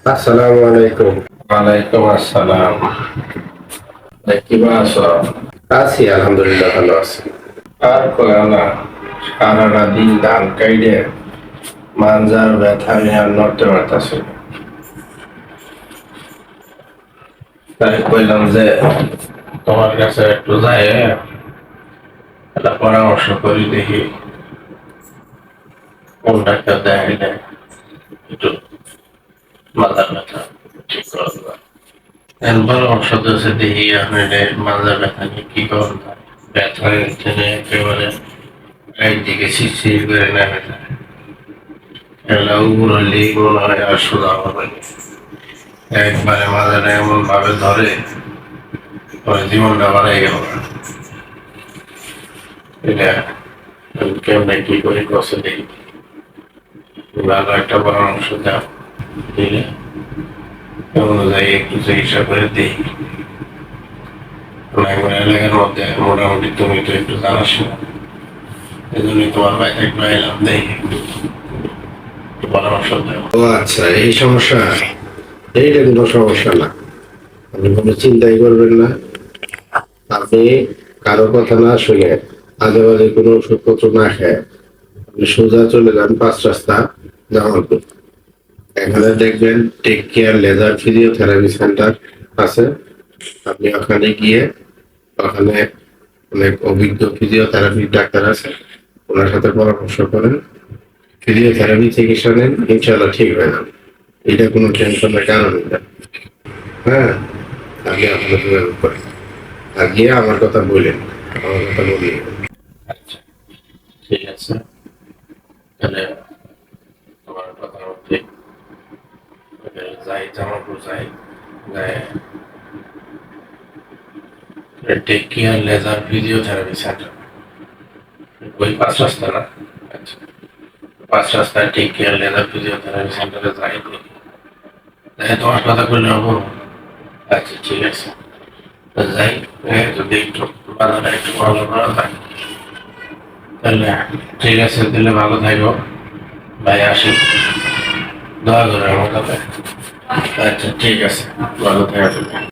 আসসালামু আলাইকুম। ওয়ালাইকুম আসসালাম। কিবা আছো? আছি আলহামদুলিল্লাহ, ভালো আছি। আর কয়ও না, সারাটা দিন ধান কাইডে মাঞ্জার ব্যথা নিয়ে আর নড়তে পারতাছি না। তাই কইলাম যে তোমার কাছে একটু যাই, একটা পরামর্শ করি, দেখি কোন ডাক্তার দেখাইলে একটু মাথার ব্যথা ঠিক করা যায়। এখন পরামর্শ দিয়েছে, দেখি আপনি মাজার ব্যথা নিয়ে কি করেন। ব্যথা একেবারে একদিকে শিরশির করে নেমে যায়, এগুলা উপর হইলেই মনে হয় আর সোজা হবে না। একবারে মাজারে এমন ভাবে ধরে, পরে জীবনটা বাড়াই গেল না। এটা কেমনে কি করে কষে দেখি, ভালো একটা পরামর্শ দাও, দিলে অনুযায়ী একটু চিকিৎসা করে দিই। এলাকার মধ্যে মোটামুটি তুমি তো একটু জানাস না, এই জন্যই তোমার বাইরে একটু এলাম, দেখি একটু পরামর্শ দেও। ও আচ্ছা, এই সমস্যা। এইটা কোনো সমস্যা না, আপনি কোনো চিন্তাই করবেন না। আপনি কারো কথা না শুনে আজে বাজে কোনো ওষুধপত্র না খেয়ে আপনি সোজা চলে যান 5 রাস্তা জামালপুর। এখানে দেখবেন take care laser physiotherapy centre আছে। আপনি ওখানে গিয়ে, ওখানে অনেক অভিজ্ঞ ফিজিওথেরাপি ডাক্তার আছে, ওনার সাথে পরামর্শ করেন, ফিজিওথেরাপি চিকিৎসা নেন, ইনশাল্লাহ ঠিক হয়ে যাবে। এটা কোনো টেনশনের কারণ না। হ্যাঁ, আগে আপনার যোগাযোগ করেন, আর গিয়ে আমার কথা বললেন, আমার কথা বলিয়ে। আচ্ছা, ঠিক আছে, তাহলে তোমার কথা মতে যাই, জামালপুর যাই, take care laser physiotherapy centre, ওই 5 রাস্তা না? আচ্ছা, 5 রাস্তায় টেক কেয়ার লেজার ফিজিওথেরাপি সেন্টারে যাই, তোমার কথা করলে হবো। আচ্ছা, ঠিক আছে, যাই। যদি একটু বাজারটা একটু ভালো করা যায় তাহলে ঠিক আছে, তাহলে ভালো থাকবো ভাই, আসি, দয়া করে আমার কথা। আচ্ছা, ঠিক আছে, ভালো থাকবে।